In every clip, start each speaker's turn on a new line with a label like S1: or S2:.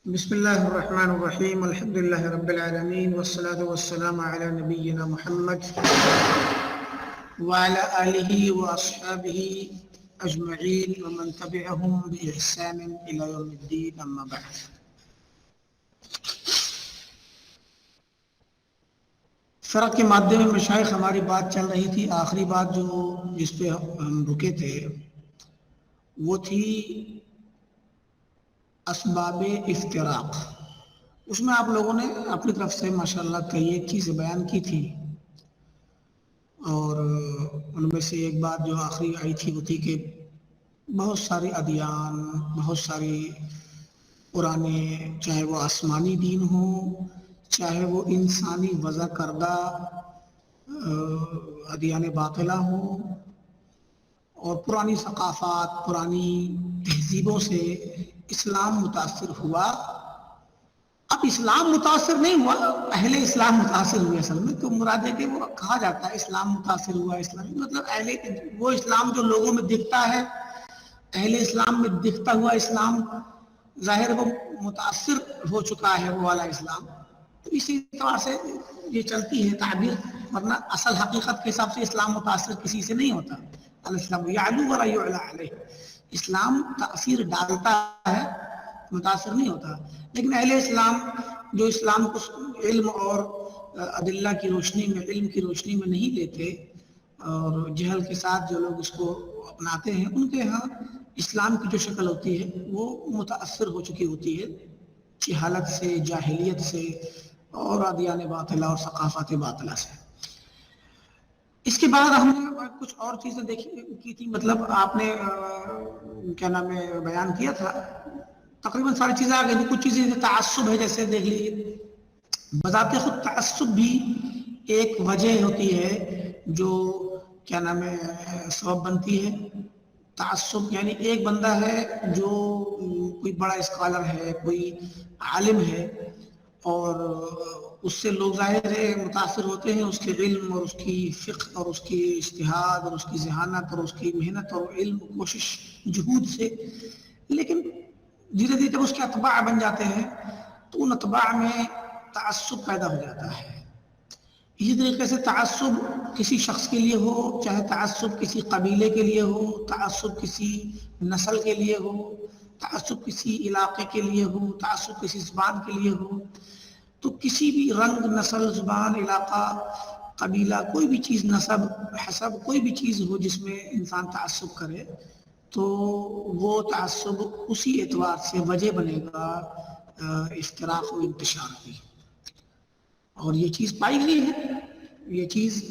S1: بسم الله الرحمن الرحيم الحمد لله رب العالمين والصلاة والسلام على نبينا محمد وعلى آله وأصحابه أجمعين ومن تبعهم بإحسان إلى يوم الدين أما بعد. فرق کے مادے میں مشائخ ہماری بات چل رہی تھی. آخری بات جس پہ ہم رکے تھے وہ تھی اسباب افتراق. اس میں آپ لوگوں نے اپنی طرف سے ماشاءاللہ کئی ایک چیزیں بیان کی تھی اور ان میں سے ایک بات جو آخری آئی تھی وہ تھی کہ بہت سارے ادیان، بہت ساری پرانے، چاہے وہ آسمانی دین ہوں چاہے وہ انسانی وضع کردہ ادیان باطلہ ہوں، اور پرانی ثقافات، پرانی تہذیبوں سے اسلام متاثر ہوا. اب اسلام متاثر نہیں ہوا، اہل اسلام متاثر ہوئے. اصل میں تو مراد ہے کہ وہ کہا جاتا ہے اسلام متاثر ہوا. اسلام مطلب وہ اسلام جو لوگوں میں دکھتا ہے، اہل اسلام میں دکھتا ہوا اسلام ظاہر وہ متاثر ہو چکا ہے وہ والا اسلام. تو اسی طرح سے یہ چلتی ہے تعبیر، ورنہ اصل حقیقت کے حساب سے اسلام متاثر کسی سے نہیں ہوتا. الاسلام یعلو ولا یعلی علیہ، اسلام تاثیر ڈالتا ہے، متاثر نہیں ہوتا. لیکن اہل اسلام جو اسلام کو علم اور ادلہ کی روشنی میں، علم کی روشنی میں نہیں لیتے اور جہل کے ساتھ جو لوگ اس کو اپناتے ہیں، ان کے ہاں اسلام کی جو شکل ہوتی ہے وہ متاثر ہو چکی ہوتی ہے جہالت سے، جاہلیت سے اور ادیان باطلہ اور ثقافت باطلہ سے. اس کے بعد ہم نے کچھ اور چیزیں کی تھی. مطلب آپ نے کیا نام ہے بیان کیا تھا، تقریباً ساری چیزیں آ گئی تھی. کچھ چیزیں تعصب ہے، جیسے دیکھ لیجیے بذات خود تعصب بھی ایک وجہ ہوتی ہے جو کیا نام ہے سبب بنتی ہے. تعصب یعنی ایک بندہ ہے جو کوئی بڑا اسکالر ہے، کوئی عالم ہے، اور اس سے لوگ ظاہر ہے متاثر ہوتے ہیں اس کے علم اور اس کی فقہ اور اس کی اجتہاد اور اس کی ذہانت اور اس کی محنت اور علم، کوشش، جہود سے. لیکن دھیرے دھیرے جب اس کے اتباع بن جاتے ہیں تو ان اتباع میں تعصب پیدا ہو جاتا ہے. اسی طریقے سے تعصب کسی شخص کے لیے ہو، چاہے تعصب کسی قبیلے کے لیے ہو، تعصب کسی نسل کے لیے ہو، تعصب کسی علاقے کے لیے ہو، تعصب کسی زبان کے لیے ہو، تو کسی بھی رنگ، نسل، زبان، علاقہ، قبیلہ، کوئی بھی چیز، نسب، حسب، کوئی بھی چیز ہو جس میں انسان تعصب کرے تو وہ تعصب اسی اعتبار سے وجہ بنے گا افتراق و انتشار کی. اور یہ چیز پائی گئی ہے، یہ چیز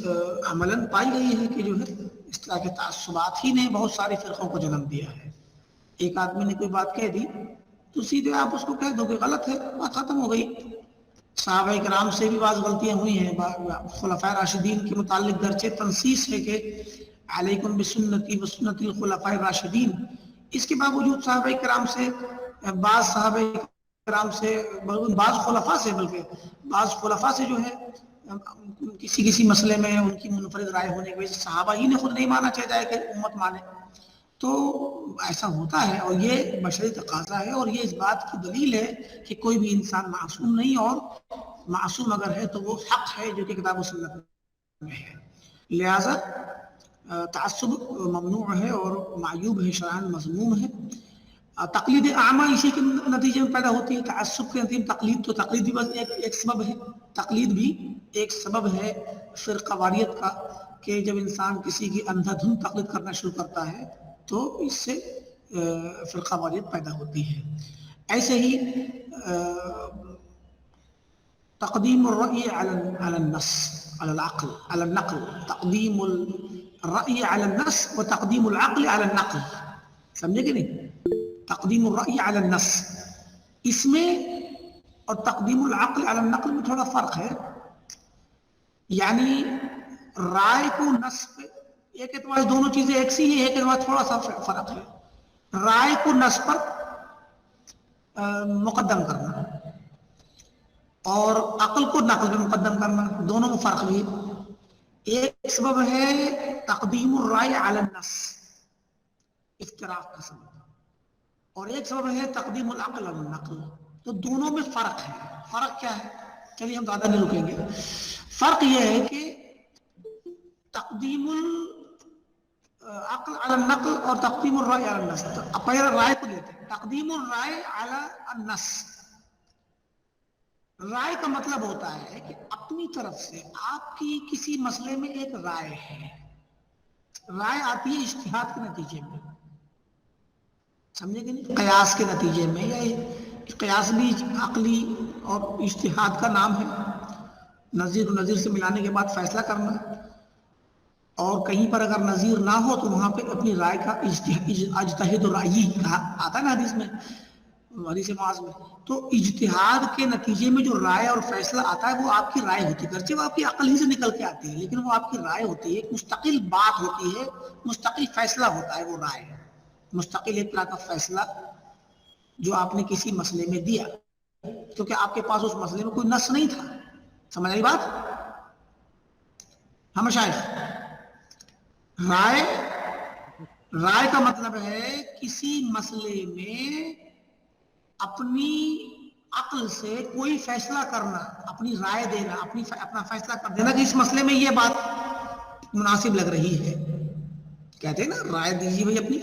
S1: عملاً پائی گئی ہے کہ جو ہے اس طرح کے تعصبات ہی نے بہت سارے فرقوں کو جنم دیا ہے. ایک آدمی نے کوئی بات کہہ دی تو سیدھے آپ اس کو کہہ دو کہ غلط ہے، بات ختم ہو گئی. صحابہ کرام سے بھی بعض غلطیاں ہوئی ہیں. خلفاء راشدین کے متعلق درجہ تنصیص ہے کہ علیکم بسنتی وسنت الخلفاء الراشدین. اس کے باوجود صحابہ کرام سے، بعض صحابہ کرام سے، بعض خلفاء سے، بلکہ بعض خلفاء سے جو ہے کسی مسئلے میں ان کی منفرد رائے ہونے کی وجہ سے صحابہ ہی نے خود نہیں مانا، چاہے جائے کہ امت مانے. تو ایسا ہوتا ہے اور یہ بشری تقاضا ہے، اور یہ اس بات کی دلیل ہے کہ کوئی بھی انسان معصوم نہیں، اور معصوم اگر ہے تو وہ حق ہے جو کہ کتاب و سنت میں ہے. لہذا تعصب ممنوع ہے اور معیوب ہے، شرعاً مذموم ہے. تقلید اعمیٰ اسی کے نتیجے میں پیدا ہوتی ہے. تعصب کے نتیجے میں تقلید، تو تقلید بھی بس ایک سبب ہے، تقلید بھی ایک سبب ہے فرقہ واریت کا، کہ جب انسان کسی کی اندھا دھند تقلید کرنا شروع کرتا ہے تو اس سے فرقہ واریت پیدا ہوتی ہے. ایسے ہی تقدیم الرأی علی النص، علی العقل، علی النقل، تقدیم الرأی علی النص و تقدیم العقل علی النقل. سمجھے کہ نہیں؟ تقدیم الرأی علی النص، اس میں اور تقدیم العقل علی النقل میں تھوڑا فرق ہے. یعنی رائے کو نص پہ، ایک اعتبار دونوں چیزیں ایک سی ہیں، ایک اعتبار تھوڑا سا فرق ہے. رائے کو نص پر مقدم کرنا اور عقل کو نقل میں مقدم کرنا، دونوں میں فرق بھی ہے. ایک سبب ہے تقدیم الرائے علی النص، افتراق کا سبب، اور ایک سبب ہے تقدیم العقل علی النقل. تو دونوں میں فرق ہے. فرق کیا ہے؟ چلیے ہم زیادہ نہیں رکیں گے. فرق یہ ہے کہ تقدیم العقل علی النقل اور تقدیم الرائے علی النص. اب پہلے رائے کو لیتے ہیں. تقدیم الرائے علی النص. رائے کا مطلب ہوتا ہے کہ اپنی طرف سے آپ کی کسی مسئلے میں ایک رائے ہے. رائے آتی ہے اجتہاد کے نتیجے میں, سمجھے کہ نہیں, قیاس کے نتیجے میں. یا قیاس بھی عقلی اور اجتہاد کا نام ہے. نظیر و نظیر سے ملانے کے بعد فیصلہ کرنا, اور کہیں پر اگر نظیر نہ ہو تو وہاں پہ اپنی رائے کا اجتہاد رائے آتا ہے نا حدیث میں, حدیث معاذ میں. تو اجتہاد کے نتیجے میں جو رائے اور فیصلہ آتا ہے وہ آپ کی رائے ہوتی ہے, گرچہ وہ آپ کی عقل ہی سے نکل کے آتی ہے, لیکن وہ آپ کی رائے ہوتی ہے. ایک مستقل بات ہوتی ہے, مستقل فیصلہ ہوتا ہے. وہ رائے مستقل ایک طرح کا فیصلہ جو آپ نے کسی مسئلے میں دیا, کیونکہ آپ کے پاس اس مسئلے میں کوئی نص نہیں تھا. سمجھ آئی بات؟ ہم شاید رائے کا مطلب ہے کسی مسئلے میں اپنی عقل سے کوئی فیصلہ کرنا, اپنی رائے دینا, اپنا فیصلہ کر دینا کہ اس مسئلے میں یہ بات مناسب لگ رہی ہے. کہتے ہیں نا رائے دیجیے بھائی اپنی.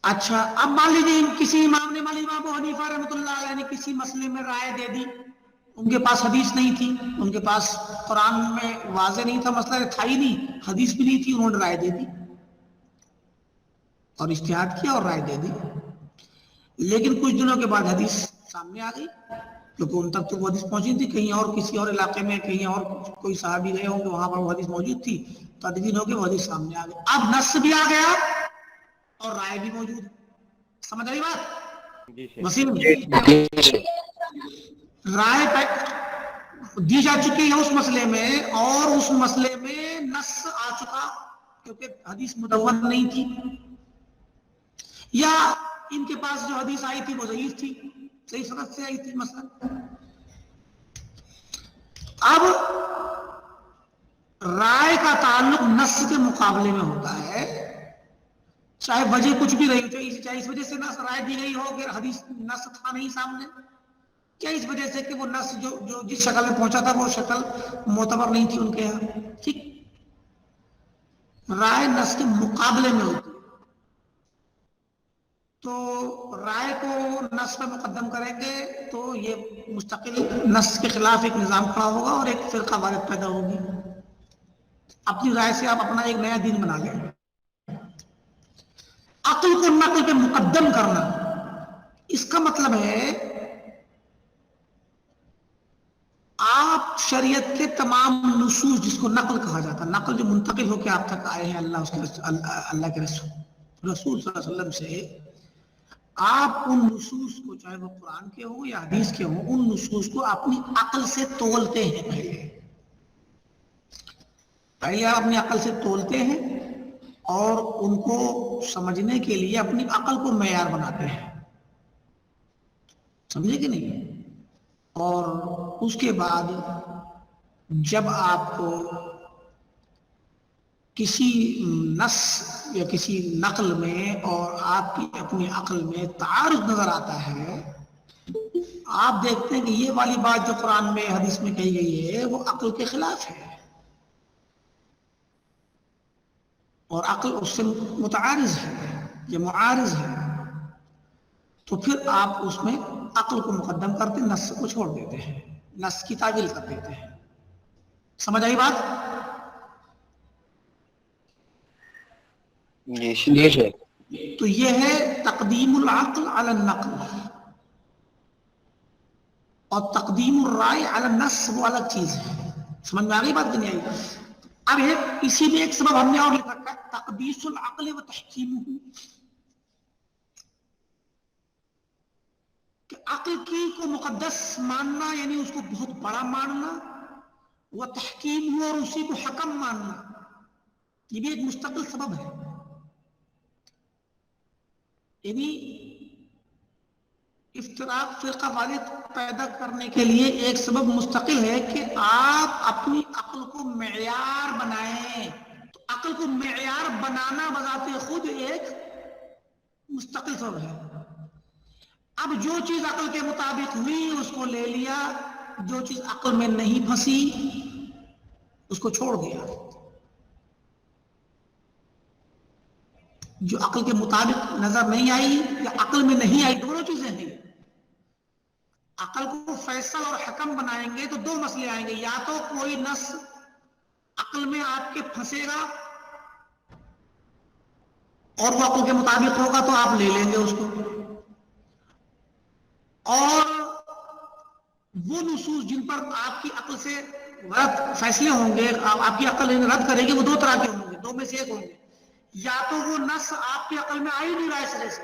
S1: اچھا, اب مان لیجیے کسی امام نے, امام ابو حنیفہ رحمۃ اللہ علیہ نے کسی مسئلے میں رائے دے دی. ان کے پاس حدیث نہیں تھی, ان کے پاس قرآن میں واضح نہیں تھا, مسئلہ تھا ہی نہیں, حدیث بھی نہیں تھی, انہوں نے رائے دے دی اور اجتہاد کیا اور رائے دے دی. لیکن کچھ دنوں کے بعد حدیث سامنے آ گئی, کیونکہ ان تک تو وہ حدیث پہنچی تھی. کہیں اور کسی اور علاقے میں کہیں اور کوئی صحابی گئے ہوں گے, وہاں پر وہ حدیث موجود تھی, تدوین ہو کے وہ حدیث سامنے آ گئی. اب نص بھی آ گیا اور رائے بھی موجود. سمجھ آئی بات؟ وسیم, رائے دی جا چکی ہے اس مسئلے میں, اور اس مسئلے میں نص آ چکا, کیونکہ حدیث مدون نہیں تھی, یا ان کے پاس جو حدیث آئی تھی وہ ضعیف تھی, صحیح سند سے آئی تھی مثلا. اب رائے کا تعلق نص کے مقابلے میں ہوتا ہے, چاہے وجہ کچھ بھی رہی ہو, چاہے اس وجہ سے نص رائے دی گئی ہو کہ حدیث نص تھا نہیں سامنے, کیا اس وجہ سے کہ وہ نص جو جس شکل میں پہنچا تھا وہ شکل معتبر نہیں تھی ان کے یہاں. ٹھیک, رائے نص کے مقابلے میں ہوتی ہے, تو رائے کو نص پر مقدم کریں گے تو یہ مستقل نص کے خلاف ایک نظام کھڑا ہوگا اور ایک فرقہ وارث پیدا ہوگی. اپنی رائے سے آپ اپنا ایک نیا دین بنا لیں. عقل کو نقل پہ مقدم کرنا, اس کا مطلب ہے آپ شریعت کے تمام نصوص, جس کو نقل کہا جاتا ہے, نقل جو منتقل ہو کے آپ تک آئے ہیں اللہ کے رسول صلی اللہ علیہ وسلم سے, آپ ان نصوص کو, چاہے وہ قرآن کے ہوں یا حدیث کے ہوں, ان نصوص کو اپنی عقل سے تولتے ہیں. پہلے آپ اپنی عقل سے تولتے ہیں اور ان کو سمجھنے کے لیے اپنی عقل کو معیار بناتے ہیں. سمجھے کہ نہیں؟ اور اس کے بعد جب آپ کو کسی نص یا کسی نقل میں اور آپ کی اپنی عقل میں تعارض نظر آتا ہے, آپ دیکھتے ہیں کہ یہ والی بات جو قرآن میں حدیث میں کہی گئی ہے وہ عقل کے خلاف ہے اور عقل اس سے متعارض ہے یا معارض ہے, تو پھر آپ اس میں عقل کو مقدم کرتے, نص کو چھوڑ دیتے ہیں, نص کی تعویل کر دیتے ہیں. سمجھ آئی بات؟ تو یہ ہے تقدیم العقل علی النقل, اور تقدیم الرائے علی النص وہ الگ چیز ہے. سمجھ میں آ گئی بات کہ نہیں آئی؟ اب ہے اسی میں ایک سبب ہم نے اور لکھ رکھا ہے, تقدیس العقل و تحکیمہ, کہ عقل کی کو مقدس ماننا یعنی اس کو بہت بڑا ماننا, وہ تحکیم ہو اور اسی کو حکم ماننا, یہ بھی ایک مستقل سبب ہے. یعنی افتراق فرقہ واریت پیدا کرنے کے لیے ایک سبب مستقل ہے کہ آپ اپنی عقل کو معیار بنائیں. تو عقل کو معیار بنانا بذات خود ایک مستقل سبب ہے. اب جو چیز عقل کے مطابق ہوئی اس کو لے لیا، جو چیز عقل میں نہیں پھنسی اس کو چھوڑ دیا. جو عقل کے مطابق نظر نہیں آئی یا عقل میں نہیں آئی، دونوں چیزیں ہیں. عقل کو فیصل اور حکم بنائیں گے تو دو مسئلے آئیں گے، یا تو کوئی نص عقل میں آپ کے پھنسے گا اور وہ عقل کے مطابق ہوگا تو آپ لے لیں گے اس کو، اور وہ نصوص جن پر آپ کی عقل سے غلط فیصلے ہوں گے، آپ کی عقل رد کرے گی، وہ دو طرح کے ہوں گے، دو میں سے ایک ہوں گے. یا تو وہ نص آپ کی عقل میں آ ہی نہیں رہا ہے سرے سے،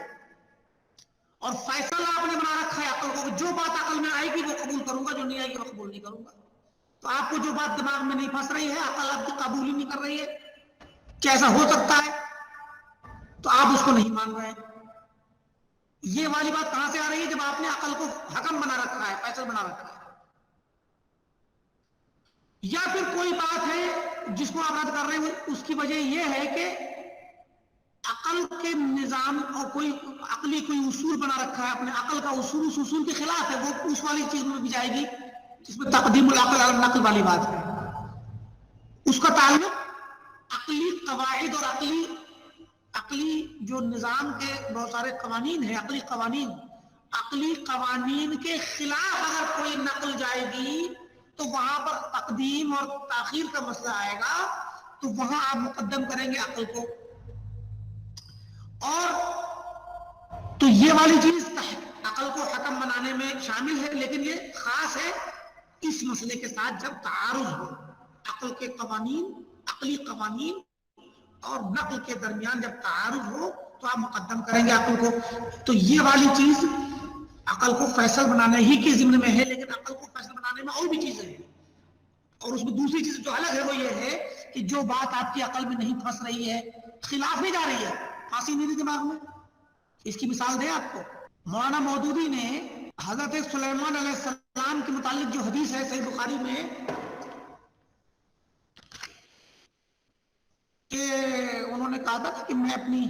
S1: اور فیصلہ آپ نے بنا رکھا ہے عقل کو، جو بات عقل میں آئے گی وہ قبول کروں گا، جو نہیں آئے گی وہ قبول نہیں کروں گا. تو آپ کو جو بات دماغ میں نہیں پھنس رہی ہے، عقل آپ کو قبول ہی نہیں کر رہی ہے کہ ایسا ہو سکتا ہے، تو آپ اس کو نہیں مان رہے ہیں. یہ والی بات کہاں سے آ رہی ہے؟ جب آپ نے عقل کو حکم بنا رکھا ہے، فیصل بنا رکھا ہے. یا پھر کوئی بات ہے جس کو آپ رد کر رہے ہیں، اس کی وجہ یہ ہے کہ عقل کے نظام اور کوئی عقلی کوئی اصول بنا رکھا ہے، اپنے عقل کا اصول اس اصول کے خلاف ہے، وہ اس والی چیز میں بھی جائے گی جس میں تقدیم العقل علی النقل والی بات ہے. اس کا تعلق عقلی قواعد اور عقلی جو نظام کے بہت سارے قوانین ہیں، عقلی قوانین کے خلاف اگر کوئی نقل جائے گی تو وہاں پر تقدیم اور تاخیر کا مسئلہ آئے گا، تو وہاں آپ مقدم کریں گے عقل کو. اور تو یہ والی چیز عقل کو حکم بنانے میں شامل ہے، لیکن یہ خاص ہے اس مسئلے کے ساتھ جب تعارض ہو عقل کے قوانین، عقلی قوانین اور نقل کے درمیان جب تعارض ہو تو آپ مقدم کریں گے عقل کو. تو یہ والی چیز عقل کو فیصل بنانے ہی کے ضمن میں ہے، لیکن عقل کو فیصل بنانے میں اور بھی چیزیں ہیں. اور اس میں دوسری چیز جو الگ ہے وہ یہ ہے کہ جو بات آپ کی عقل میں نہیں پھنس رہی ہے، خلاف نہیں جا رہی ہے، پھانسی نہیں دی دماغ میں. اس کی مثال دیں آپ کو، مولانا مودودی نے حضرت سلیمان علیہ السلام کے متعلق جو حدیث ہے صحیح بخاری میں کہ انہوں نے کہا تھا کہ میں اپنی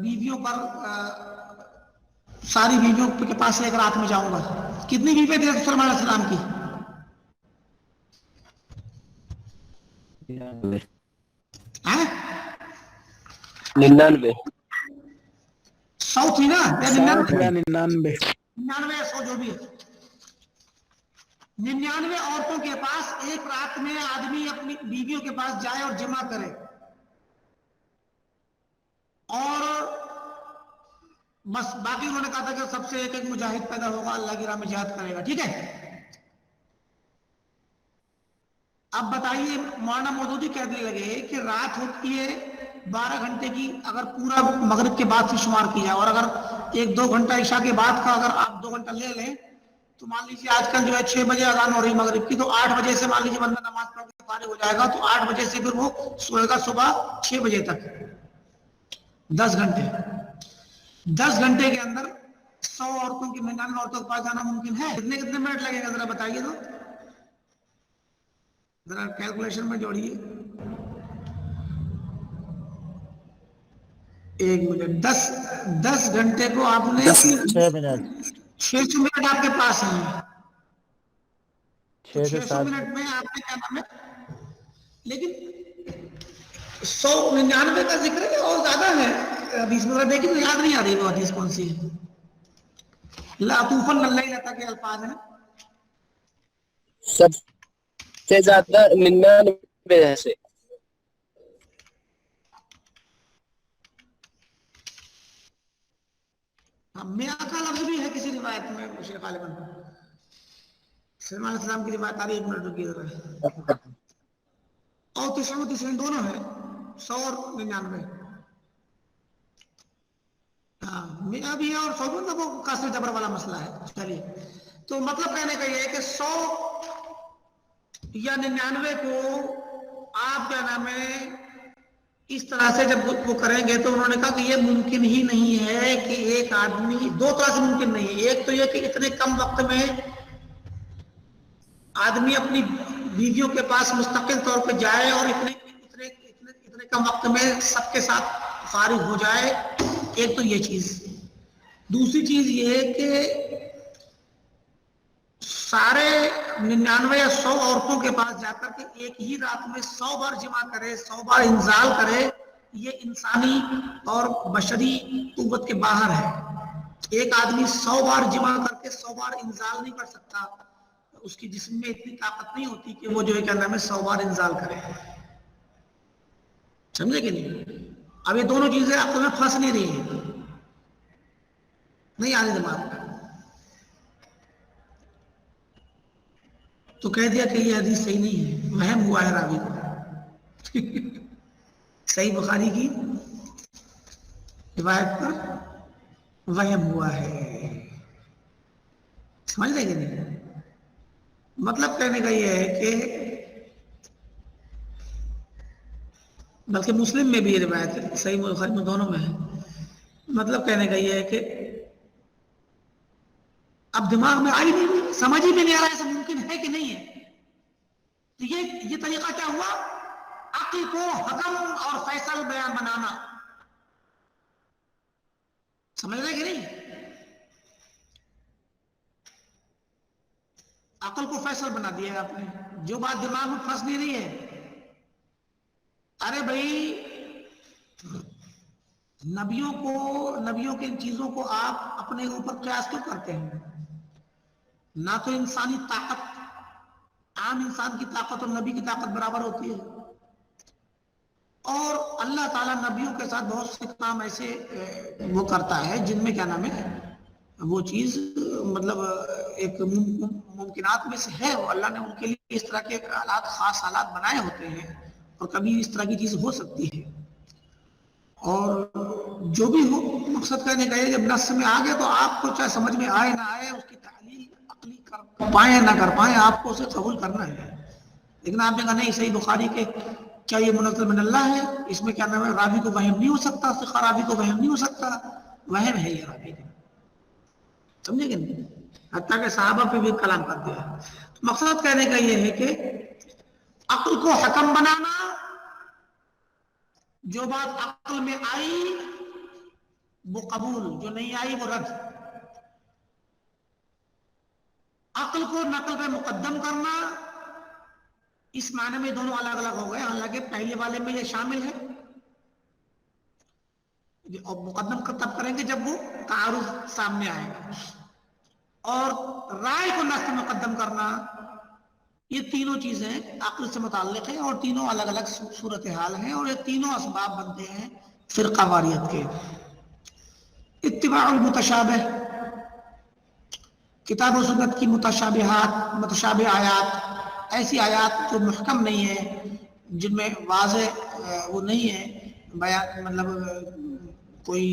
S1: بیویوں پر ساری بیویوں کے پاس ایک رات میں جاؤں گا. کتنی بیویاں تھیں سلیمان علیہ السلام کی؟
S2: 99.
S1: 100 تھی نا یا
S3: 60
S1: 99؟
S3: یا 99.
S1: 99 100 جو بھی ہے. 99 عورتوں کے پاس ایک رات میں آدمی اپنی بیویوں کے پاس جائے اور جمع کرے، اور بس باقی انہوں نے کہا تھا کہ سب سے ایک مجاہد پیدا ہوگا، اللہ کی راہ میں جہاد کرے گا. ٹھیک ہے، اب بتائیے مولانا مودودی کہنے لگے کہ رات ہوتی ہے 12 گھنٹے کی، اگر پورا مغرب کے بعد سے شمار کیا جائے، اور اگر 1-2 گھنٹہ عشاء کے بعد کا اگر آپ 2 گھنٹہ لے لیں تو مان لیجیے آج کل جو ہے 6 بجے اذان ہو رہی مغرب کی، تو 8 بجے سے مان لیجیے بندہ نماز پڑھ کے فارغ ہو جائے گا، تو 8 بجے سے پھر وہ سوئے گا صبح 6 بجے تک، 10 گھنٹے. 10 گھنٹے کے اندر 100 عورتوں کی 99 عورتوں کے پاس جانا ممکن ہے؟ کتنے منٹ لگے گا ذرا بتائیے تو، ذرا کیلکولیشن میں جوڑیے. 1 منٹ، 10 گھنٹے کو آپ نے
S3: 6 منٹ
S1: 600 منٹ آپ کے پاس ہیں، تو
S3: 6 سے
S1: 600
S3: 7
S1: منٹ میں آپ نے کیا نام ہے، لیکن 199 کا ذکر ہے اور زیادہ ہے حدیث میں، دیکھیں تو یاد نہیں آ رہی وہ حدیث کون سی ہے. لَأَطُوفَنَّ اللَّيْلَ تک الفاظ ہیں.
S2: سب سے زیادہ 99 سے.
S1: میاں کا لفظ بھی ہے کسی روایت میں، شیخ غالباً سلیمان علیہ السلام کی روایت آ رہی ہے، 1 منٹ رکیے ذرا. اور 99 دونوں ہیں، 100 اور 99. ہاں میاں بھی ہے اور 100 بھی، وہ کاسر جبر والا مسئلہ ہے. چلیے، تو مطلب کہنے کا یہ ہے کہ 100 یا 99 کو آپ کیا نام ہے اس طرح سے جب وہ کریں گے تو انہوں نے کہا کہ یہ ممکن ہی نہیں ہے کہ ایک آدمی، 2 طرح سے ممکن نہیں ہے. ایک تو یہ کہ اتنے کم وقت میں آدمی اپنی بیویوں کے پاس مستقل طور پہ جائے اور اتنے کم وقت میں سب کے ساتھ فارغ ہو جائے، ایک تو یہ چیز. دوسری چیز یہ ہے کہ سارے 99 یا 100 عورتوں کے پاس جا کر کے ایک ہی رات میں 100 بار جمع کرے، 100 بار انزال کرے، یہ انسانی اور بشری قوت کے باہر ہے۔ ایک آدمی 100 بار جمع کر کے 100 بار انزال نہیں کر سکتا، اس کی جسم میں اتنی طاقت نہیں ہوتی کہ وہ جو ہے کیا نام ہے 100 بار انزال کرے، سمجھے کہ نہیں؟ اب یہ دونوں چیزیں عقل میں پھنس نہیں رہی ہیں، نہیں آنے دماغ میں، تو کہہ دیا کہ یہ حدیث صحیح نہیں ہے، وہم ہوا ہے راوی کو صحیح بخاری کی روایت پر وہم ہوا ہے، سمجھ رہے کہ نہیں؟ مطلب کہنے کا یہ ہے کہ بلکہ مسلم میں بھی یہ روایت ہے، صحیح بخاری میں دونوں میں ہے، مطلب کہنے کا یہ ہے کہ اب دماغ میں آئی نہیں، سمجھ ہی میں نہیں آ رہا ہے، ایسا ممکن ہے کہ نہیں ہے، تو یہ طریقہ کیا ہوا؟ عقل کو حکم اور فیصل بیان بنانا، سمجھ رہے کہ نہیں؟ عقل کو فیصل بنا دیا ہے آپ نے، جو بات دماغ میں پھنس نہیں رہی ہے، ارے بھائی نبیوں کے چیزوں کو آپ اپنے اوپر قیاس کیوں کرتے ہیں؟ نہ تو انسانی طاقت، عام انسان کی طاقت اور نبی کی طاقت برابر ہوتی ہے، اور اللہ تعالیٰ نبیوں کے ساتھ بہت سے کام ایسے وہ کرتا ہے جن میں کیا نام ہے وہ چیز مطلب ایک ممکنات میں سے ہے، وہ اللہ نے ان کے لیے اس طرح کے حالات، خاص حالات بنائے ہوتے ہیں، اور کبھی اس طرح کی چیز ہو سکتی ہے، اور جو بھی ہو مقصد کہنے کا ہے جب نص میں آ گیا تو آپ کو چاہے سمجھ میں آئے نہ آئے، اس کی تعلیل عقلی کر پائیں نہ کر پائیں، آپ کو اسے قبول کرنا ہے، لیکن آپ نے کہا نہیں صحیح بخاری کے کیا یہ منزل من اللہ ہے، اس میں کیا نام ہے راوی کو وہم نہیں ہو سکتا، ثقہ راوی کو وہم نہیں ہو سکتا، وہم ہے یہ راوی کا، سمجھے کہ نہیں؟ حتیٰ کہ صحابہ پہ بھی کلام کر دیا، مقصد کہنے کا یہ ہے کہ عقل کو حکم بنانا، جو بات عقل میں آئی وہ قبول، جو نہیں آئی وہ رد، عقل کو نقل پہ مقدم کرنا، اس معنی میں دونوں الگ الگ ہو گئے، حالانکہ پہلے والے میں یہ شامل ہے، اور مقدم تب کریں گے جب وہ تعارض سامنے آئے گا، اور رائے کو نقل مقدم کرنا، یہ تینوں چیزیں عقل سے متعلق ہیں، اور تینوں الگ الگ صورتحال ہیں، اور یہ تینوں اسباب بنتے ہیں فرقہ واریت کے۔ اتباع المتشابہ، کتاب و سنت کی متشابہ آیات، ایسی آیات جو محکم نہیں ہے، جن میں واضح وہ نہیں ہے بیان، مطلب کوئی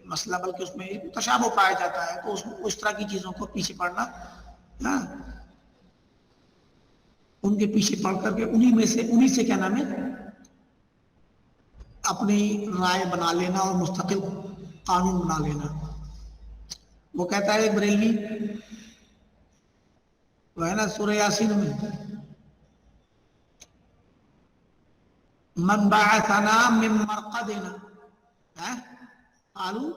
S1: مسئلہ، بلکہ اس میں تشابہ پایا جاتا ہے، تو اس طرح کی چیزوں کو پیچھے پڑنا، ان کے پیچھے پڑھ کر کے انہی سے کیا نام ہے اپنی رائے بنا لینا اور مستقل قانون بنا لینا۔ وہ کہتا ہے ایک بریلوی، وہ ہے نا سورہ یاسین میں، من بعثنا من مرقدنا، قالوا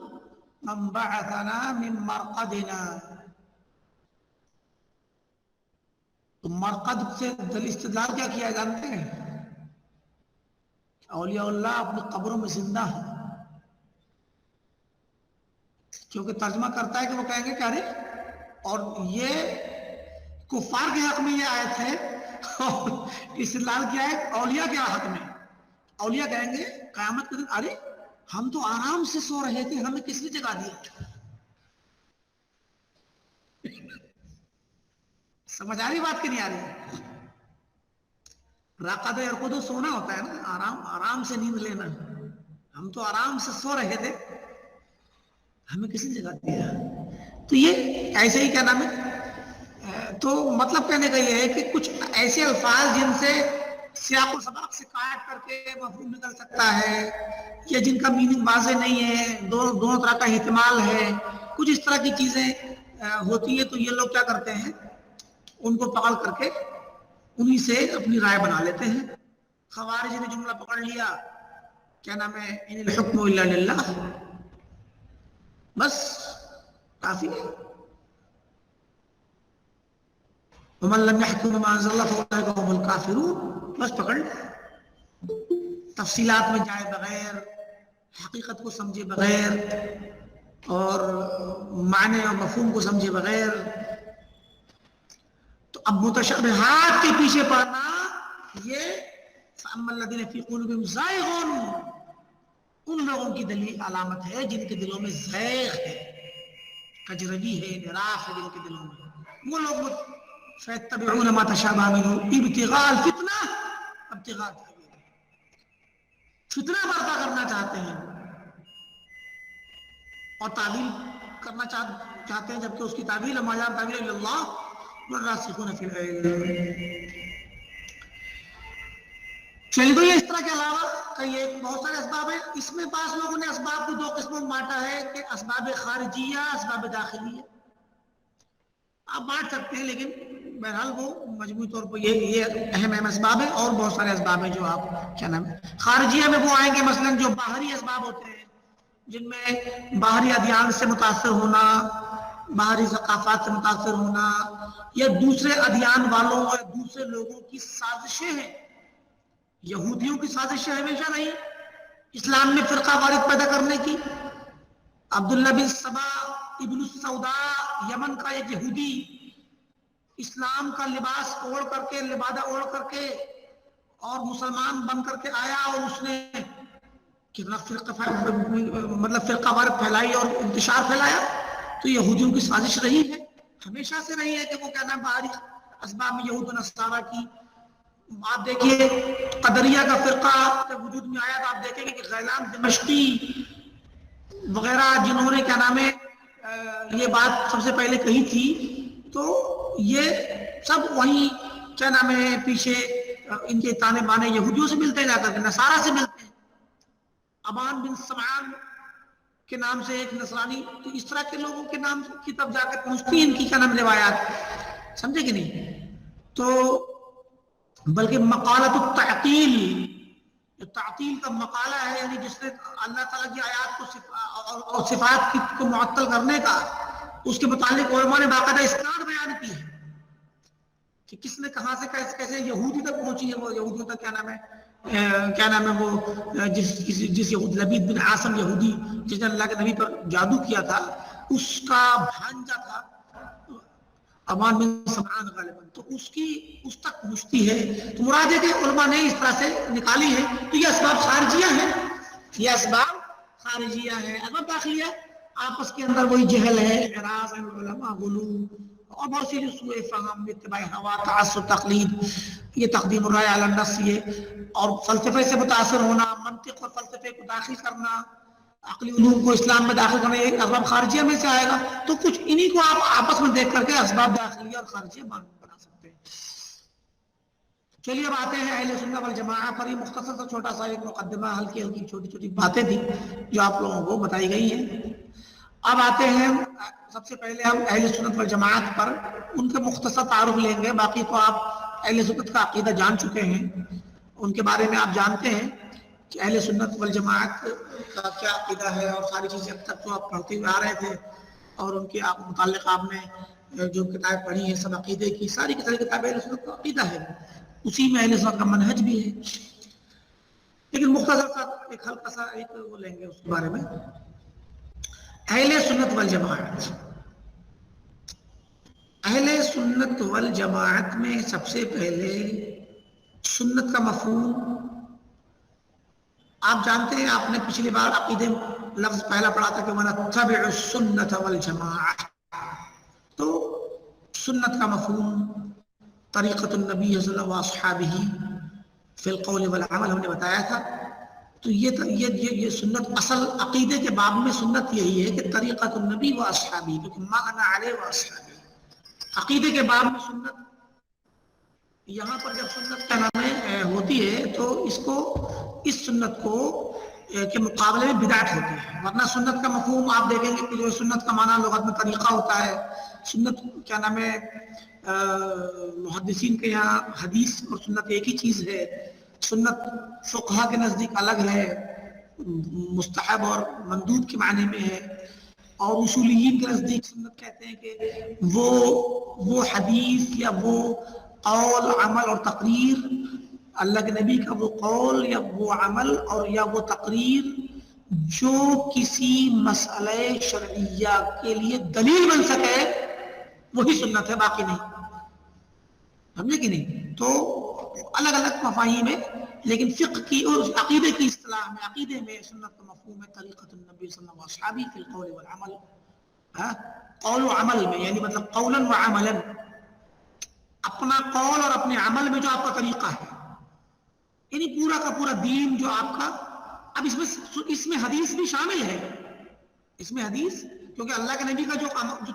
S1: من بعثنا من مرقدنا، تو مرقد سے استدلال کیا کیا جانتے ہیں؟ اولیاء اللہ اپنی قبروں میں زندہ ہیں، کیونکہ ترجمہ کرتا ہے کہ وہ کہیں گے کہ ارے، اور یہ کفار کے حق میں یہ آیت ہے، اور استدلال کیا ہے اولیاء کے حق میں، اولیاء کہیں گے قیامت کے دن ارے ہم تو آرام سے سو رہے تھے، ہمیں کس نے جگا دیا؟ سمجھ آ رہی بات کہ نہیں آ رہی؟ راقد یرقد سونا ہوتا ہے نا، آرام سے نیند لینا، ہم تو آرام سے سو رہے تھے، ہمیں کس نے جگا دیا؟ تو یہ ایسے ہی کیا نام ہے، تو مطلب کہنے کا یہ ہے کہ کچھ ایسے الفاظ جن سے سیاق و سباق سے قائد کر کے مفہوم نکل سکتا ہے، یا جن کا میننگ واضح نہیں ہے، دونوں طرح کا احتمال ہے، کچھ اس طرح کی چیزیں ہوتی ہے، تو یہ لوگ کیا کرتے ہیں ان کو پکڑ کر کے انہی سے اپنی رائے بنا لیتے ہیں۔ خوارج نے جملہ پکڑ لیا، کیا نام ہے ان الحکم الا للہ، بس کافی ہے. ومن لم يحكم بما انزل الله فاولئك هم الكافرون. بس پکڑ تفصیلات میں جائے بغیر، حقیقت کو سمجھے بغیر اور معنی اور مفہوم کو سمجھے بغیر. تو اب متشابہات کے پیچھے پڑنا یہ فَأَمَّا الَّذِينَ فِي قُلُوبِهِمْ زَيْغٌ، ان لوگوں کی دلیل علامت ہے جن کے دلوں میں زیغ ہے، کجروی ہے، انحراف ہے جن کے دلوں میں. وہ لوگ فَيَتَّبِعُونَ مَا تَشَابَهَ مِنْهُ ابْتِغَاءَ الْفِتْنَةِ، ابتغاء فتنہ برپا کرنا چاہتے ہیں اور تعویل کرنا چاہتے ہیں، جبکہ اس کی تعویل ما یعلم تأویلہ الا اللہ والراسخون فی العلم. چلیے تو یہ اس طرح کے علاوہ یہ بہت سارے اسباب ہیں. اس میں بعض لوگوں نے اسباب کو دو قسموں میں بانٹا ہے کہ اسباب خارجیہ، اسباب داخلیہ. آپ بانٹ سکتے ہیں، لیکن بہرحال وہ مجموعی طور پر یہ اہم اسباب ہیں. اور بہت سارے اسباب ہیں جو آپ کیا نام ہے خارجیہ میں وہ آئیں گے، مثلا جو باہری اسباب ہوتے ہیں جن میں باہری ادیان سے متاثر ہونا، باہری ثقافات سے متاثر ہونا، یا دوسرے ادیان والوں اور دوسرے لوگوں کی سازشیں ہیں. یہودیوں کی سازشیں ہمیشہ رہی اسلام میں فرقہ وارد پیدا کرنے کی. عبداللہ بن سبا ابن السوداء یمن کا ایک یہودی اسلام کا لباس اوڑھ کر کے، لبادہ اوڑھ کر کے اور مسلمان بن کر کے آیا، اور اس نے کتنا فرقہ وارد پھیلائی اور انتشار پھیلایا. تو یہودیوں کی سازش رہی ہے، ہمیشہ سے رہی ہے کہ وہ کیا نام باہری اسباب میں یہود و نصارہ کی. آپ دیکھیے قدریہ کا فرقہ جب وجود میں آیا تو آپ دیکھیں گے کہ غیلان دمشقی وغیرہ جنہوں نے کیا نام ہے یہ بات سب سے پہلے کہی تھی، تو یہ سب وہیں کیا نام ہے پیچھے ان کے تانے بانے یہودیوں سے ملتے جا کر کے، نصارہ سے ملتے ہیں. ابان بن سمعان کے نام سے ایک نصرانی، تو اس طرح کے لوگوں کے نام کی طرف جا کے پہنچتی ہیں ان کی کیا نام روایات، سمجھے کہ نہیں. تو بلکہ مقالۃ التعطیل، جو تعطیل کا مقالہ ہے، یعنی جس نے اللہ تعالیٰ کی آیات کو اور صفات کو معطل کرنے کا، اس کے متعلق علماء نے باقاعدہ اسناد بیان کی ہے کہ کس نے کہاں سے کیسے یہودی تک پہنچی ہے. وہ یہودیوں تک کیا نام ہے وہ جس یہود لبید بن عاصم یہودی جس نے اللہ کے نبی پر جادو کیا تھا، اس کا بھانجا تھا ابان بن سمعان غالباً، تو اس تک پہنچتی ہے. تو مراد ہے کہ علماء نے اس طرح سے نکالی ہے. تو یہ اسباب خارجیہ ہیں، یہ اسباب خارجیہ ہے. اسباب داخلیہ آپس کے اندر وہی جہل ہے، اعراض عن العلماء، غلو اور بہت سی سوء فہم، اتباع ہوا، تعصب، تقلید، یہ تقدیم الرائے علی النص، یہ اور فلسفے سے متاثر ہونا، منطق اور فلسفے کو داخل کرنا، عقلی علوم کو اسلام میں داخل کرنا، یہ اسباب خارجیہ میں سے آئے گا. تو کچھ انہی کو آپ آپس میں دیکھ کر کے اسباب داخلیہ اور خارجیہ بنا سکتے ہیں. چلیے اب آتے ہیں اہل سنت والجماعہ پر. یہ مختصر سا چھوٹا سا ایک مقدمہ، ہلکی ہلکی چھوٹی چھوٹی باتیں تھیں جو آپ لوگوں کو بتائی گئی ہیں. اب آتے ہیں سب سے پہلے ہم اہل سنت والجماعت پر ان کے مختصر تعارف لیں گے. باقی تو آپ اہل سنت کا عقیدہ جان چکے ہیں، ان کے بارے میں آپ جانتے ہیں کہ اہل سنت والجماعت کا کیا عقیدہ ہے، اور ساری چیزیں اب تک تو آپ پڑھتے ہوئے آ رہے تھے، اور ان کے متعلق آپ نے جو کتاب پڑھی ہیں سب عقیدے کی، ساری کی ساری کتابیں اہل سنت کا عقیدہ ہے، اسی میں اہل سنت کا منہج بھی ہے. لیکن مختصر سا ایک ہلکا سا ایک وہ لیں گے اس کے بارے میں. اہل سنت والجماعت، اہل سنت والجماعت میں سب سے پہلے سنت کا مفہوم آپ جانتے ہیں. آپ نے پچھلی بار عقیدے لفظ پہلا پڑھا تھا کہ وَنَتَّبِعُ السُّنَّةَ وَالْجَمَاعَةَ. تو سنت کا مفہوم طریقۃ النبی صلی اللہ علیہ وصحابہ فی القول والعمل ہم نے بتایا تھا. تو یہ سنت اصل عقیدے کے باب میں سنت یہی ہے کہ طریقۃ النبی و اصحابہ، کیونکہ ما انا علیہ و اصحابہ. عقیدے کے باب میں سنت، یہاں پر جب سنت کا نام ہوتی ہے تو اس سنت کو کے مقابلے میں بدعت ہوتی ہے. ورنہ سنت کا مفہوم آپ دیکھیں گے کہ جو سنت کا معنی لغت میں طریقہ ہوتا ہے. سنت کیا نام ہے محدثین کے یہاں حدیث اور سنت ایک ہی چیز ہے. سنت فقہا کے نزدیک الگ ہے، مستحب اور مندوب کے معنی میں ہے. اور اصولیین کے نزدیک سنت کہتے ہیں کہ وہ حدیث یا وہ قول عمل اور تقریر، اللہ کے نبی کا وہ قول یا وہ عمل اور یا وہ تقریر جو کسی مسئلہ شرعیہ کے لیے دلیل بن سکے وہی سنت ہے، باقی نہیں. سمجھے کہ نہیں؟ تو الگ الگ مفاہیم ہے، لیکن فقہ کی اور عقیدے کی اصطلاح میں، عقیدے میں سنت کا مفہوم ہے طریقۃ النبی صلی اللہ علیہ وسلم فی القول والعمل. قول و عمل میں یعنی مطلب قولا و عملا، اپنا قول اور اپنے عمل میں جو آپ کا طریقہ ہے، یعنی پورا کا پورا دین جو آپ کا. اب اس میں حدیث بھی شامل ہے، اس میں حدیث، کیونکہ اللہ کے نبی کا جو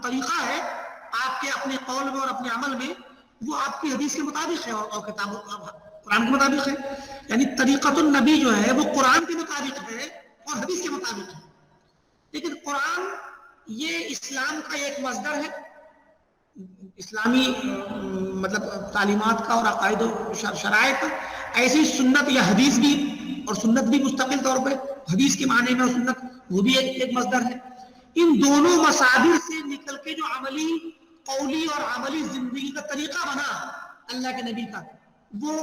S1: طریقہ ہے آپ کے اپنے قول میں اور اپنے عمل میں، وہ آپ کی حدیث کے مطابق ہے اور کتاب قرآن کے مطابق ہے. یعنی طریقۃ النبی جو ہے وہ قرآن کے مطابق ہے اور حدیث کے مطابق ہے. لیکن قرآن یہ اسلام کا ایک مصدر ہے، اسلامی مطلب تعلیمات کا اور عقائد و شرائع کا. ایسی سنت یا حدیث بھی، اور سنت بھی مستقل طور پہ حدیث کے معنی میں، اور سنت وہ بھی ایک مصدر ہے. ان دونوں مصادر سے نکل کے جو عملی، قولی اور عملی زندگی کا طریقہ بنا اللہ کے نبی کا، وہ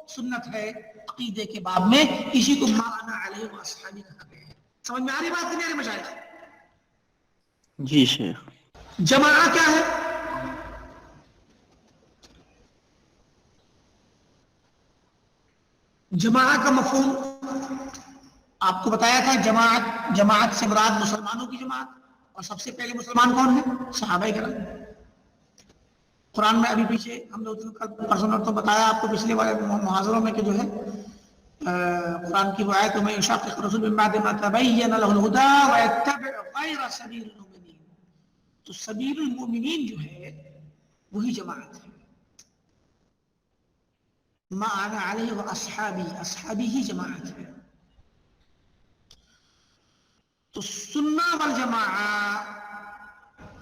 S1: سنت ہے عقیدے کے باب میں. اسی کو ما انا علیہ واصحابی کہا گیا ہے. سمجھ میں آ رہی بات کہ نہیں مشائخ؟
S2: جی شیخ.
S1: جماعہ کیا ہے؟ جماعت کا مفہوم آپ کو بتایا تھا. جماعت سے مراد مسلمانوں کی جماعت، اور سب سے پہلے مسلمان کون ہیں؟ صحابہ کرام. قرآن میں ابھی پیچھے ہم نے پرسنل تو بتایا آپ کو پچھلے والے محاضروں میں کہ جو ہے قرآن کی وہ آیت میں یشاقق الرسول من بعد ما تبین له الهدى ويتبع غیر سبیل المؤمنین. تو سبیل المؤمنین جو ہے وہی جماعت ہے. ما انا علیہ واصحابی، اصحابی ہی جماعت ہے. تو سنہ والجماعہ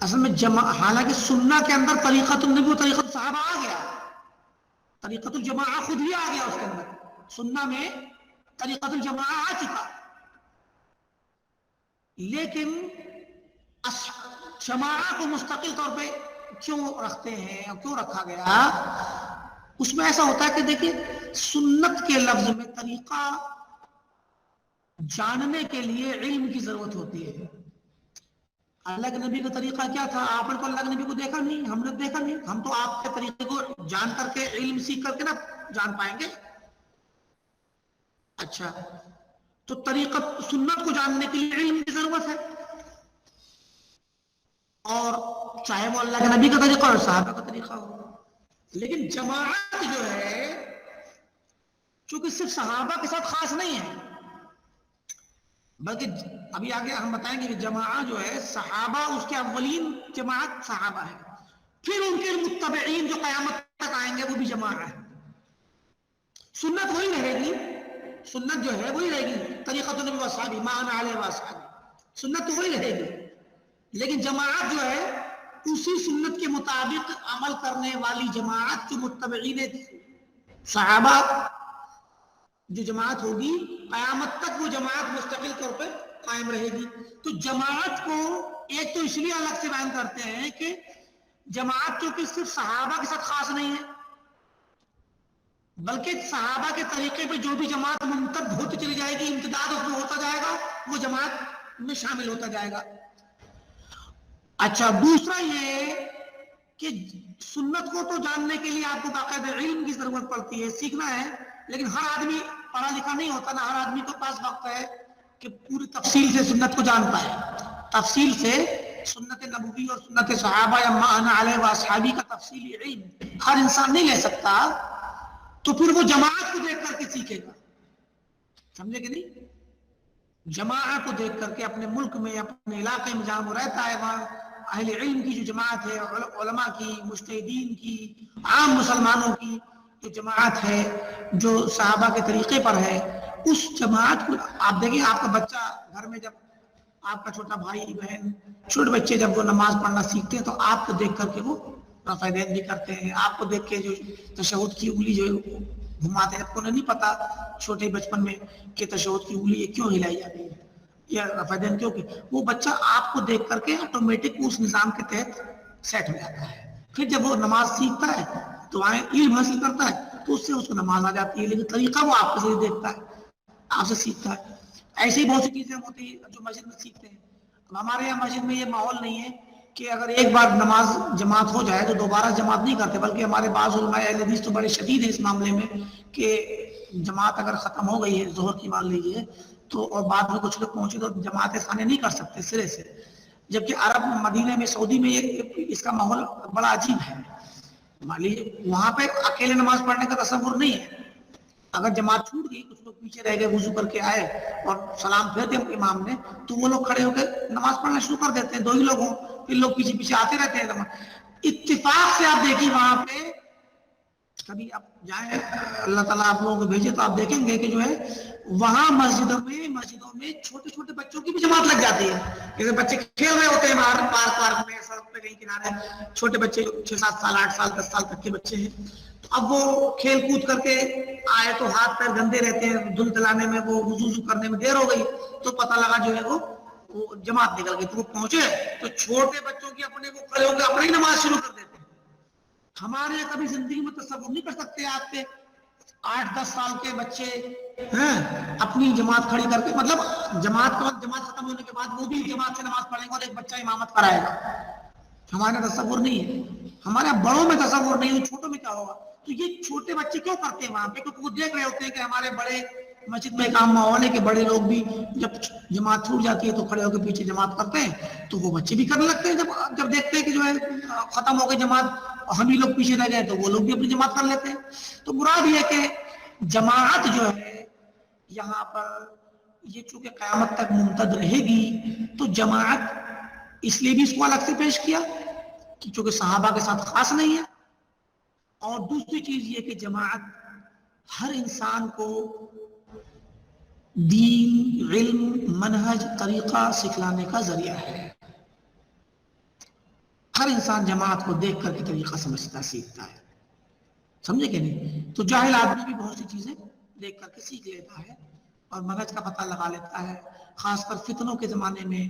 S1: اصل میں حالانکہ سنہ کے اندر طریقۃ النبی و طریقۃ الصحابہ آ گیا، طریقۃ الجماعہ خود ہی آ گیا اس کے اندر. سنہ میں طریقۃ الجماعہ آ چکا، لیکن جماعہ کو مستقل طور پہ کیوں رکھتے ہیں اور کیوں رکھا گیا؟ اس میں ایسا ہوتا ہے کہ دیکھیں، سنت کے لفظ میں طریقہ جاننے کے لیے علم کی ضرورت ہوتی ہے. اللہ کے نبی کا طریقہ کیا تھا؟ آپ نے تو اللہ کے نبی کو دیکھا نہیں، ہم نے دیکھا نہیں. ہم تو آپ کے طریقے کو جان کر کے، علم سیکھ کر کے نا جان پائیں گے. اچھا، تو طریقت سنت کو جاننے کے لیے علم کی ضرورت ہے، اور چاہے وہ اللہ کے نبی کا طریقہ اور صحابہ کا طریقہ ہو. لیکن جماعت جو ہے چونکہ صرف صحابہ کے ساتھ خاص نہیں ہے، بلکہ ابھی آگے ہم بتائیں گے کہ جماعت جو ہے صحابہ، اس کے اولین جماعت صحابہ ہے، پھر ان کے متبعین جو قیامت تک آئیں گے وہ بھی جماعت ہے. سنت وہی رہے گی، سنت جو ہے وہی رہے گی، طریقۃ النبی واصحابی ما انا علیہ واصحابی، سنت تو وہی رہے گی. لیکن جماعت جو ہے اسی سنت کے مطابق عمل کرنے والی جماعت، جو متبعین صحابہ جو جماعت ہوگی، قیامت تک وہ جماعت مستقل طور پہ قائم رہے گی. تو جماعت کو ایک تو اس لیے الگ سے بیان کرتے ہیں کہ جماعت چونکہ صرف صحابہ کے ساتھ خاص نہیں ہے، بلکہ صحابہ کے طریقے پہ جو بھی جماعت ممتد ہوتی چلی جائے گی، امتداد اس میں ہوتا جائے گا، وہ جماعت میں شامل ہوتا جائے گا. اچھا، دوسرا یہ کہ سنت کو تو جاننے کے لیے آپ کو باقاعدہ علم کی ضرورت پڑتی ہے، سیکھنا ہے. لیکن ہر آدمی پڑھا لکھا نہیں ہوتا، نہ ہر آدمی کے پاس وقت ہے کہ پوری تفصیل سے سنت کو جان پائے. تفصیل سے سنت نبوی اور سنت صحابہ یا ما انا علیہ واصحابی کا تفصیلی علم ہر انسان نہیں لے سکتا. تو پھر وہ جماعت کو دیکھ کر کے سیکھے گا. سمجھے کہ نہیں؟ جماعت کو دیکھ کر کے اپنے ملک میں، اپنے علاقے میں جہاں وہ رہتا ہے، وہاں اہل علم کی جو جماعت ہے، علماء کی، مجتہدین کی، عام مسلمانوں کی جو جماعت ہے، جو صحابہ کے طریقے پر ہے، اس جماعت کو آپ دیکھیں. آپ کا بچہ گھر میں، جب آپ کا چھوٹا بھائی بہن، چھوٹے بچے جب وہ نماز پڑھنا سیکھتے ہیں تو آپ کو دیکھ کر کے وہ رفع دین بھی کرتے ہیں. آپ کو دیکھ کے جو تشہد کی انگلی جو گھماتے ہیں، آپ کو نہیں پتا چھوٹے بچپن میں کہ تشہد کی انگلی کیوں ہلائی جاتی ہے. یا رفع کیوں کہ وہ بچہ آپ کو دیکھ کر کے آٹومیٹک اس نظام کے تحت سیٹ ہو جاتا ہے. پھر جب وہ نماز سیکھتا ہے دعائیں علم حاصل کرتا ہے تو اس سے اس کو نماز آ جاتی ہے، لیکن طریقہ وہ آپ سے دیکھتا ہے، آپ سے سیکھتا ہے. ایسی بہت سی چیزیں ہوتی ہیں جو مسجد میں سیکھتے ہیں. ہمارے یہاں مسجد میں یہ ماحول نہیں ہے کہ اگر ایک بار نماز جماعت ہو جائے تو دوبارہ جماعت نہیں کرتے، بلکہ ہمارے بعض علماء اہل حدیث تو بڑے شدید ہیں اس معاملے میں کہ جماعت اگر ختم ہو گئی ہے ظہر کی مان لیجیے تو اور بعد میں کچھ لوگ پہنچے تو جماعت ثانیہ نہیں کر سکتے سرے سے. جبکہ عرب مدینہ میں سعودی میں اس کا ماحول بڑا عجیب ہے. مان لیجیے وہاں پہ اکیلے نماز پڑھنے کا تصور نہیں ہے. اگر جماعت چھوٹ گئی کچھ لوگ پیچھے رہ گئے وضو کر کے آئے اور سلام پھیر دیا امام نے تو وہ لوگ کھڑے ہو کے نماز پڑھنا شروع کر دیتے ہیں. دو ہی لوگ ہوں پھر لوگ پیچھے پیچھے آتے رہتے ہیں. اتفاق سے آپ دیکھیے وہاں پہ کبھی آپ جائیں اللہ تعالیٰ آپ لوگوں کو بھیجے تو آپ دیکھیں گے کہ جو ہے وہاں مسجدوں میں چھوٹے چھوٹے بچوں کی بھی جماعت لگ جاتی ہے. جیسے بچے کھیل رہے ہوتے ہیں باہر پارک میں سڑک پہ کہیں کنارے چھوٹے بچے 6-7 سال 8 سال 10 سال تک کے بچے ہیں تو اب وہ کھیل کود کر کے آئے تو ہاتھ پیر گندے رہتے ہیں، دھل دلانے میں وہ وضو کرنے میں دیر ہو گئی تو پتہ لگا جو ہے وہ جماعت نکل گئی تو وہ پہنچے تو چھوٹے بچوں کی اپنے کو کھڑے ہو کے اپنی نماز شروع کر دیتے ہیں. ہمارے کبھی زندگی میں تصور نہیں کر سکتے آپ کے 8-10 سال کے بچے ہیں اپنی جماعت کھڑی کر کے مطلب جماعت ختم ہونے کے بعد وہ بھی جماعت سے نماز پڑھیں گے اور ایک بچہ امامت کرائے گا. ہمارا تصور نہیں ہے، ہمارے بڑوں میں تصور نہیں ہے، چھوٹوں میں کیا ہوگا. تو یہ چھوٹے بچے کیوں کرتے ہیں وہاں پہ؟ کیونکہ وہ دیکھ رہے ہوتے ہیں کہ ہمارے بڑے مسجد میں کام ماحول ہے کہ بڑے لوگ بھی جب جماعت چھوٹ جاتی ہے تو کھڑے ہو کے پیچھے جماعت کرتے ہیں تو وہ بچے بھی کرنے لگتے ہیں. جب دیکھتے ہیں کہ جو ہے ختم ہو گئی جماعت ہم ہی لوگ پیچھے رہ گئے تو وہ لوگ بھی اپنی جماعت کر لیتے ہیں. تو مراد یہ کہ جماعت جو ہے یہاں پر یہ چونکہ قیامت تک ممتد رہے گی تو جماعت اس لیے بھی اس کو الگ سے پیش کیا کہ چونکہ صحابہ کے ساتھ خاص نہیں ہے. اور دوسری چیز یہ کہ جماعت ہر انسان کو دین، علم، منہج، طریقہ سکھلانے کا ذریعہ ہے. ہر انسان جماعت کو دیکھ کر کے طریقہ سمجھتا سیکھتا ہے. سمجھے کہ نہیں؟ تو جاہل آدمی بھی بہت سی چیزیں دیکھ کر کے سیکھ لیتا ہے اور منہج کا پتہ لگا لیتا ہے. خاص کر فتنوں کے زمانے میں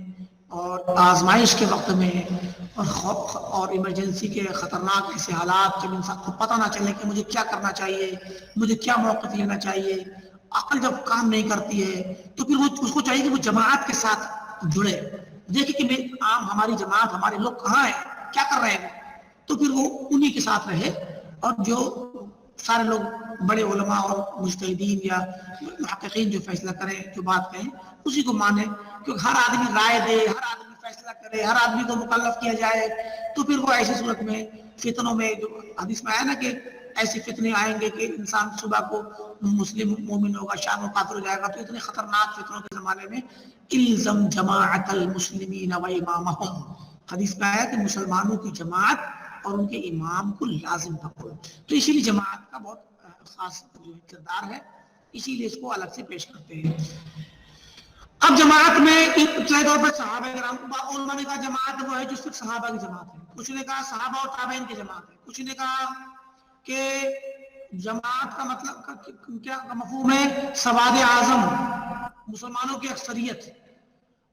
S1: اور آزمائش کے وقت میں اور ایمرجنسی کے خطرناک ایسے حالات جب انسان کو پتہ نہ چلے کہ مجھے کیا کرنا چاہیے، مجھے کیا موقف لینا چاہیے، عقل جب کام نہیں کرتی ہے تو پھر وہ اس کو چاہیے کہ وہ جماعت کے ساتھ جڑے، دیکھیں کہ ہماری جماعت ہمارے لوگ کہاں ہیں، کیا کر رہے ہیں، تو پھر وہ انہی کے ساتھ رہے اور جو سارے لوگ بڑے علماء اور مجتہدین یا محققین جو فیصلہ کریں، جو بات کہیں اسی کو مانے. کیونکہ ہر آدمی رائے دے، ہر آدمی فیصلہ کرے، ہر آدمی کو مکلف کیا جائے تو پھر وہ ایسی صورت میں فتنوں میں جو حدیث میں آیا نا کہ ایسے فتنے آئیں گے کہ انسان صبح کو مسلم مومن ہوگا شام کو کافر ہو جائے گا. تو اتنے خطرناک فتنوں کے زمانے میں الزم جماعت المسلمین و امامہم، حدیث میں آیا کہ مسلمانوں کی جماعت اور ان کے امام کو لازم پکڑو. تو اسی لیے جماعت کا بہت خاص کردار ہے، اسی لیے اس کو الگ سے پیش کرتے ہیں. اب جماعت میں ابتدائی طور پر صحابہ کرام، علماء نے کہا جماعت وہ ہے جو صرف صحابہ کی جماعت ہے، کچھ نے کہا صحابہ اور تابعین کی جماعت ہے، کچھ نے کہا کہ جماعت کا مطلب کیا مفہوم ہے سواد اعظم، مسلمانوں کی اکثریت،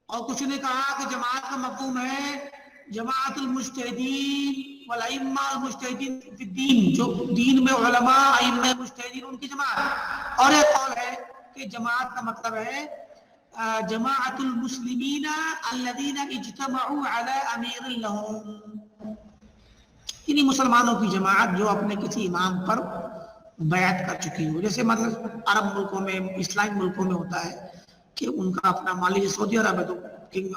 S1: اور کچھ نے کہا کہ جماعت کا مفہوم ہے جماعت المجتہدین والائمہ المجتہدین فی الدین، جو دین میں علماء ائمہ مجتہدین ان کی جماعت. اور ایک قول ہے کہ جماعت کا مطلب ہے جماعت المسلمین الذین اجتمعوا علی امیر لہم، یعنی مسلمانوں کی جماعت جو اپنے کسی امام پر بیعت کر چکی ہو. جیسے مطلب عرب ملکوں میں، اسلامی ملکوں میں ہوتا ہے کہ ان کا اپنا مالی سعودی عرب ہے تو کنگ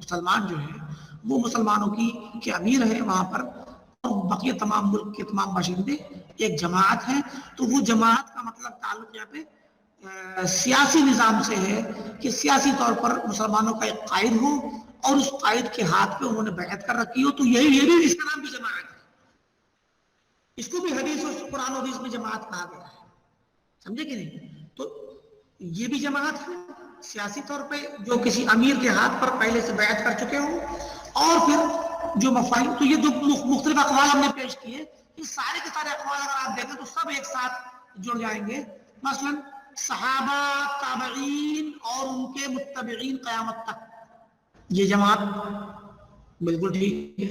S1: سلمان جو ہے وہ مسلمانوں کی امیر ہے وہاں پر، اور بقیہ تمام ملک کے تمام باشندے ایک جماعت ہے. تو وہ جماعت کا مطلب تعلق یہاں پہ سیاسی نظام سے ہے کہ سیاسی طور پر مسلمانوں کا ایک قائد ہو اور اس قائد کے ہاتھ پہ انہوں نے بیعت کر رکھی ہو. تو یہ بھی اس کا نام بھی جماعت ہے. اس کو بھی حدیث اور قرآن و حدیث میں جماعت کہا گیا ہے. سمجھے کہ نہیں؟ تو یہ بھی جماعت ہے سیاسی طور پہ جو کسی امیر کے ہاتھ پر پہلے سے بیعت کر چکے ہوں. اور پھر جو مفاہیم، تو یہ جو مختلف اقوال ہم نے پیش کیے، یہ سارے کے سارے اقوال اگر آپ دیکھیں تو سب ایک ساتھ جڑ جائیں گے. مثلا صحابہ، تابعین اور ان کے متبعین قیامت تک، یہ جماعت بالکل ٹھیک ہے۔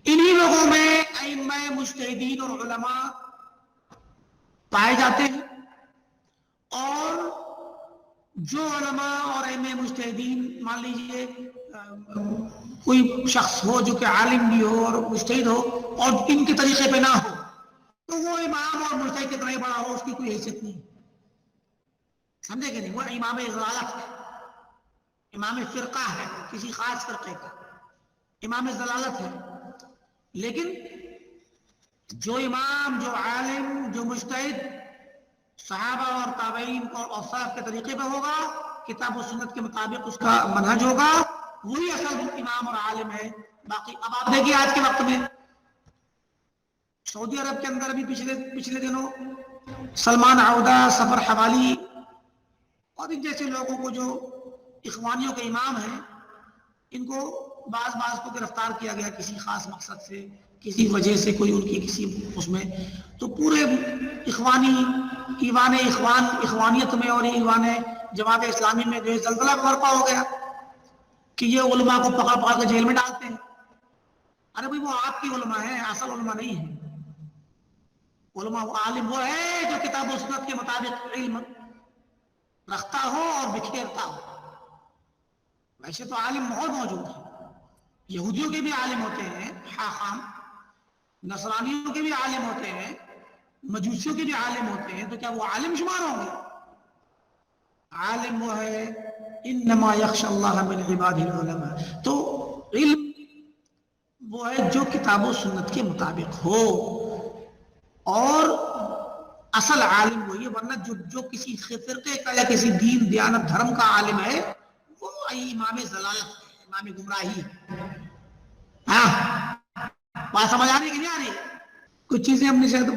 S1: انہی لوگوں میں ائمہ مجتہدین اور علماء پائے جاتے ہیں، اور جو علماء اور ائمہ مجتہدین، مان لیجئے کوئی شخص ہو جو کہ عالم بھی ہو اور مجتہد ہو اور ان کے طریقے پہ نہ ہو، تو وہ امام اور مجتہد کتنا ہی بڑا ہو، اس کی کوئی حیثیت نہیں، سمجھے کہ نہیں؟ وہ امام ضلالت ہے، امام فرقہ ہے، کسی خاص فرقے کا امام ضلالت ہے۔ لیکن جو امام، جو عالم، جو مجتہد صحابہ اور تابعین اور اوصاف کے طریقے پہ ہوگا، کتاب و سنت کے مطابق اس کا منہج ہوگا، وہی اصل امام اور عالم ہے۔ باقی اب آپ دیکھیے آج کے وقت میں سعودی عرب کے اندر بھی پچھلے دنوں سلمان عودہ، سفر حوالی اور ان جیسے لوگوں کو جو اخوانیوں کے امام ہیں، ان کو بعض کو گرفتار کیا گیا کسی خاص مقصد سے، کسی وجہ سے، کوئی ان کی کسی اس میں، تو پورے اخوانی ایوان اخوانیت میں اور ایوان جماعت اسلامی میں جو زلزلہ برپا ہو گیا کہ یہ علماء کو پکڑ کے جیل میں ڈالتے ہیں۔ ارے بھائی وہ آپ کی علماء ہیں، اصل علماء نہیں ہیں۔ علماء عالم وہ ہے جو کتاب و سنت کے مطابق علم رکھتا ہو اور بکھیرتا ہو۔ ویسے تو عالم بہت موجود ہیں، یہودیوں کے بھی عالم ہوتے ہیں حاخام، نصرانیوں کے بھی عالم ہوتے ہیں، مجوسیوں کے بھی عالم ہوتے ہیں، تو کیا وہ عالم شمار ہوں گے؟ عالم وہ ہے انما یخشى اللہ من عباده العلماء، تو علم وہ ہے جو کتاب و سنت کے مطابق ہو، اور اصل عالم وہی ہے، ورنہ جو کسی فرقے کا یا کسی دین دیانت دھرم کا عالم ہے وہ امام ضلالت ہے، امام گمراہی ہے۔ ہاں بات سمجھ آ رہی کہ نہیں آ رہی؟ کچھ چیزیں ہم نے شاید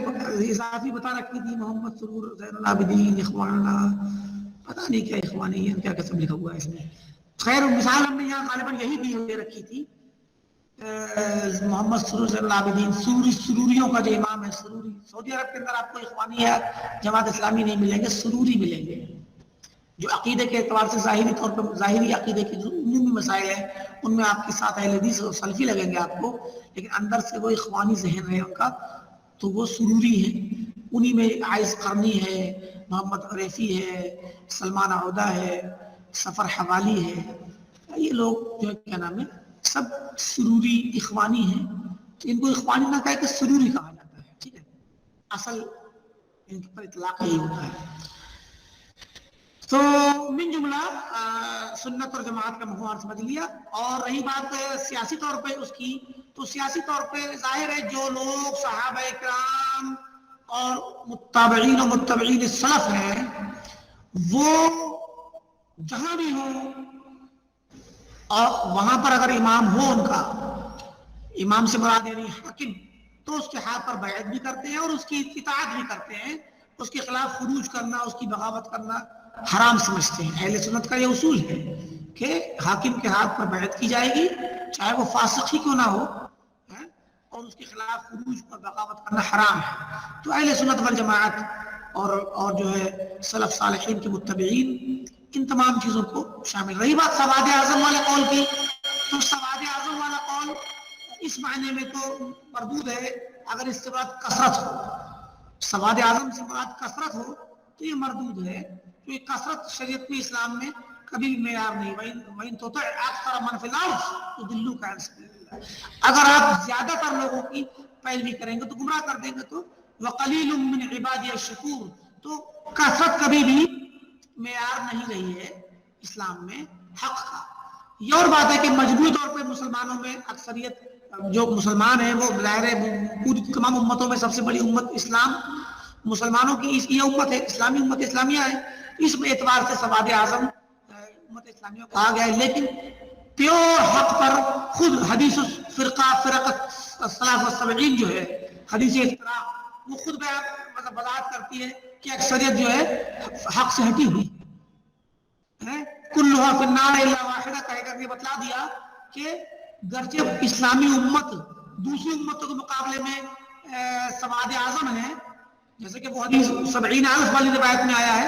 S1: اضافی بتا رکھی تھی، محمد سرور زین العابدین اخواننا، پتہ نہیں کیا اخوانی ہے، کیا قسم لکھا ہوا ہے اس میں۔ خیر مثال ہم نے یہاں غالباً یہی دی رکھی تھی، محمد سرور زین العابدین سروریوں کا جو امام ہے، سروری۔ سعودی عرب کے اندر آپ کو اخوانی یا جماعت اسلامی نہیں ملیں گے، سروری ملیں گے، جو عقیدے کے اعتبار سے ظاہری طور پر ظاہری عقیدے کے جو عمومی مسائل ہیں ان میں آپ کے ساتھ اہل حدیث اور سلفی لگیں گے آپ کو، لیکن اندر سے وہ اخوانی ذہن ہے ان کا، تو وہ سروری ہیں۔ انہی میں عائز قرنی ہے، محمد عریفی ہے، سلمان عودہ ہے، سفر حوالی ہے، یہ لوگ جو کیا نام ہے سب سروری اخوانی ہیں۔ تو ان کو اخوانی نہ کہہ کہ سروری کہا جاتا ہے، ٹھیک ہے، اصل ان پر اطلاق یہی ہوتا ہے۔ تو من جملہ سنت اور جماعت کا مفہوم سمجھ لیا۔ اور رہی بات سیاسی طور پہ اس کی، تو سیاسی طور پہ ظاہر ہے جو لوگ صحابہ کرام اور متابعین و متبعین السلف ہیں، وہ جہاں بھی ہوں اور وہاں پر اگر امام ہو ان کا، امام سے مراد یعنی حاکم، تو اس کے ہاتھ پر بیعت بھی کرتے ہیں اور اس کی اطاعت بھی کرتے ہیں، اس کے خلاف خروج کرنا، اس کی بغاوت کرنا حرام سمجھتے ہیں۔ اہل سنت کا یہ اصول ہے کہ حاکم کے ہاتھ پر بیعت کی جائے گی، چاہے وہ فاسق ہی کیوں نہ ہو، اور اس کے خلاف خروج اور بغاوت کرنا حرام ہے۔ تو اہل سنت والجماعت اور جو ہے سلف صالحین کے متبعین ان تمام چیزوں کو شامل۔ رہی بات سواد اعظم والے قول کی، تو سواد اعظم والا قول اس معنی میں تو مردود ہے اگر اس سے مراد کثرت ہو، سواد اعظم سے مراد کثرت ہو تو یہ مردود ہے، کیونکہ کثرت شریعت میں اسلام میں کبھی بھی معیار نہیں۔ وَإِن تُطِعْ أَكْثَرَ مَنْ فِي الْأَرْضِ يُضِلُّوكَ عَنْ سَبِيلِ اللَّهِ، اگر آپ زیادہ تر لوگوں کی پیروی کریں گے تو گمراہ کر دیں گے۔ تو وَقَلِيلٌ مِّنْ عِبَادِيَ الشَّكُورُ، تو کثرت کبھی بھی معیار نہیں رہی ہے اسلام میں حق کا۔ یہ اور بات ہے کہ مجموعی طور پہ مسلمانوں میں اکثریت جو مسلمان ہیں وہ ظاہر ہے پوری تمام امتوں میں سب سے بڑی امت اسلام، مسلمانوں کی یہ امت ہے، اسلامی امت اسلامیہ ہے، اس اعتبار سے سواد اعظم امت اسلامیہ کو کہا گیا ہے۔ لیکن پیور حق پر خود حدیث فرقہ فرقت الثلاث والسبعین جو ہے، حدیث افتراق، وہ خود مطلب وضاحت کرتی ہے کہ اکثریت جو ہے حق سے ہٹی ہوئی ہے۔ کلھا فی النار الا واحدہ کہہ کر کے بتلا دیا کہ گرچہ اسلامی امت دوسری امتوں کے مقابلے میں سواد اعظم ہے، جیسے کہ وہ حدیث 70,000 والی روایت میں آیا ہے